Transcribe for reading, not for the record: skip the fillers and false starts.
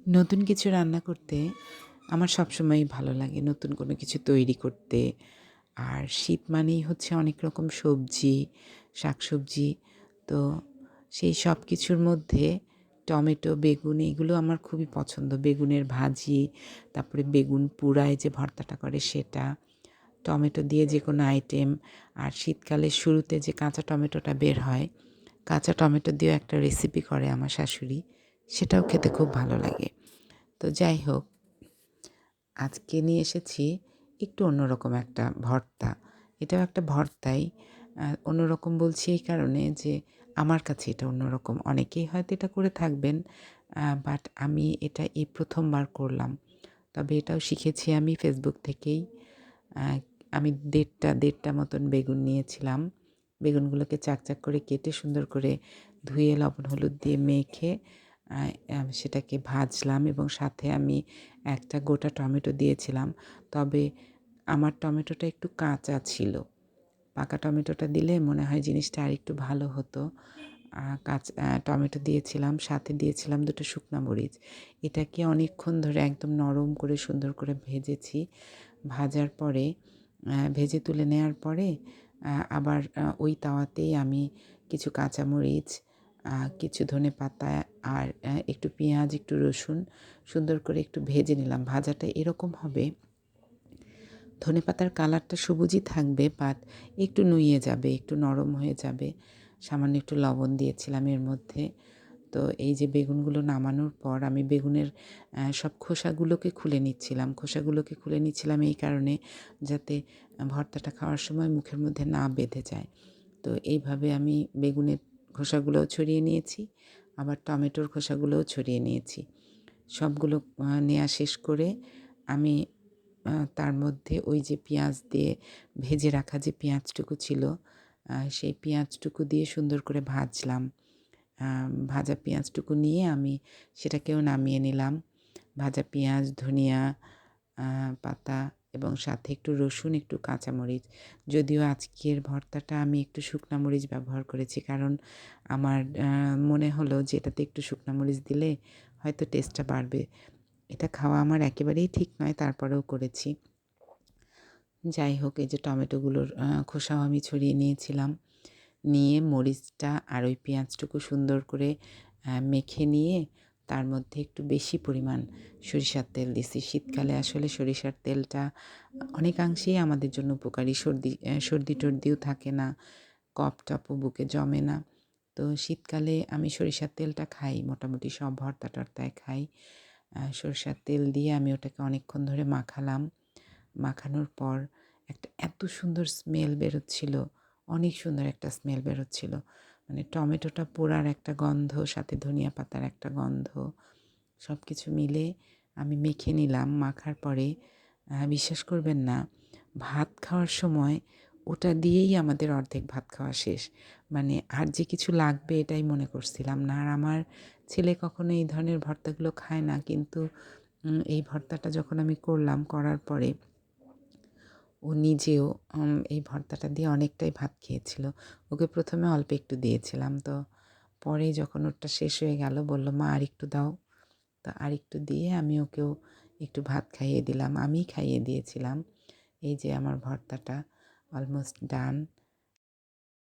নতুন কিছু রান্না করতে আমার সবসময়ই ভালো লাগে। নতুন কোনো কিছু তৈরি করতে। আর শীত মানেই হচ্ছে অনেক রকম সবজি, শাকসবজি। তো সেই সব কিছুর মধ্যে টমেটো, বেগুন এগুলো আমার খুবই পছন্দ। বেগুনের ভাজি, তারপরে বেগুন পুড়ায় যে ভর্তাটা করে সেটা, টমেটো দিয়ে যেকোনো আইটেম। আর শীতকালের শুরুতে যে কাঁচা টমেটোটা বের হয়, কাঁচা টমেটো দিয়েও একটা রেসিপি করে আমার শাশুড়ি। সেটাও খেতে খুব ভালো লাগে। তো যাই হোক, আজকে নিয়ে এসেছি একটু অন্যরকম একটা ভর্তা। এটাও একটা ভর্তাই। অন্যরকম বলছি এই কারণে যে আমার কাছে এটা অন্যরকম। অনেকেই হয়তো এটা করে থাকবেন। বাট আমি এটা এই ১ম বার করলাম। তবে এটাও শিখেছি আমি Facebook থেকেই। আ আমি ১.৫টা মতন বেগুন নিয়েছিলাম। বেগুনগুলোকে চাক, চাক করে কেটে সুন্দর করে ধুয়ে লবণ হলুদ দিয়ে মেখে আ সেটাকে ভাজলাম এবং সাথে আমি একটা গোটা টমেটো দিয়েছিলাম। তবে আমার টমেটোটা একটু কাঁচা ছিল। পাকা টমেটোটা দিলে মনে হয় জিনিসটা আরেকটু ভালো হতো। টমেটো দিয়েছিলাম, সাথে দিয়েছিলাম ২ টো শুকনা মরিচ। এটাকে অনেকক্ষণ ধরে একদম নরম করে সুন্দর করে ভেজেছি। ভাজার পরে ভেজে তুলে নেয়ার পরে আবার ওই তাওয়াতেই আমি কিছু কাঁচামরিচ, কিছু ধনেপাতা আর একটু পেঁয়াজ, একটু রসুন সুন্দর করে একটু ভেজে নিলাম। ভাজাটা এরকম হবে, ধনেপাতার কালারটা সবুজই থাকবে বাট একটু নুইয়ে যাবে, একটু নরম হয়ে যাবে। সামান্য একটু লবণ দিয়েছিলাম এর মধ্যে। তো এই যে বেগুনগুলো নামানোর পর আমি বেগুনের সব খোসাগুলোকে খুলে নিচ্ছিলাম। খোসাগুলোকে খুলে নিচ্ছিলাম এই কারণে যাতে ভর্তাটা খাওয়ার সময় মুখের মধ্যে না বেঁধে যায়। তো এইভাবে আমি বেগুনের খোসাগুলোও ছড়িয়ে নিয়েছি, আবার টমেটোর খোসাগুলোও ছড়িয়ে নিয়েছি। সবগুলো নেয়া শেষ করে আমি তার মধ্যে ওই যে পেঁয়াজ দিয়ে ভেজে রাখা যে পেঁয়াজটুকু ছিল, সেই পেঁয়াজটুকু দিয়ে সুন্দর করে ভাজলাম। ভাজা পেঁয়াজটুকু নিয়ে আমি সেটাকেও নামিয়ে নিলাম। ভাজা পেঁয়াজ, ধনিয়া পাতা এবং সাথে একটু রসুন, একটু কাঁচামরিচ। যদিও আজকের ভর্তাটা আমি একটু শুকনা মরিচ ব্যবহার করেছি। কারণ আমার মনে হলো যে এটাতে একটু শুকনা মরিচ দিলে হয়তো টেস্টটা বাড়বে। এটা খাওয়া আমার একেবারেই ঠিক নয়, তারপরেও করেছি। যাই হোক, এই যে টমেটোগুলোর খোসাও আমি ছড়িয়ে নিয়েছিলাম। নিয়ে মরিচটা আর ওই পেঁয়াজটুকু সুন্দর করে মেখে নিয়ে তার মধ্যে একটু বেশি পরিমাণ সরিষার তেল দিছি। শীতকালে আসলে সরিষার তেলটা অনেকাংশেই আমাদের জন্য উপকারী। সর্দি-টর্দিও থাকে না, কফ-টফও বুকে জমে না। তো শীতকালে আমি সরিষার তেলটা খাই। মোটামুটি সব ভর্তা-টর্তায় খাই। সরিষার তেল দিয়ে আমি ওটাকে অনেকক্ষণ ধরে মাখালাম। মাখানোর পর একটা এত সুন্দর স্মেল বেরোচ্ছিল, অনেক সুন্দর একটা স্মেল বেরোচ্ছিল। মানে টমেটোটা পোড়ার একটা গন্ধ, সাথে ধনিয়া পাতার একটা গন্ধ, সবকিছু মিলে আমি মেখে নিলাম। মাখার পরে বিশ্বাস করবেন না, ভাত খাওয়ার সময় ওটা দিয়েই আমাদের অর্ধেক ভাত খাওয়া শেষ। মানে আর যে কিছু লাগবে এটাই মনে করছিলাম না। আর আমার ছেলে কখনো এই ধরনের ভর্তাগুলো খায় না। কিন্তু এই ভর্তাটা যখন আমি করলাম, করার পরে ও নিজেও এই ভর্তাটা দিয়ে অনেকটাই ভাত খেয়েছিল। ওকে ১ম এ অল্প একটু দিয়েছিলাম। তো পরে যখন ওরটা শেষ হয়ে গেল বলল, "মা আরেকটু দাও।" তো আরেকটু দিয়ে আমি ওকেও একটু ভাত খাইয়ে দিলাম। আমিই খাইয়ে দিয়েছিলাম। এই যে আমার ভর্তাটা অলমোস্ট ডান।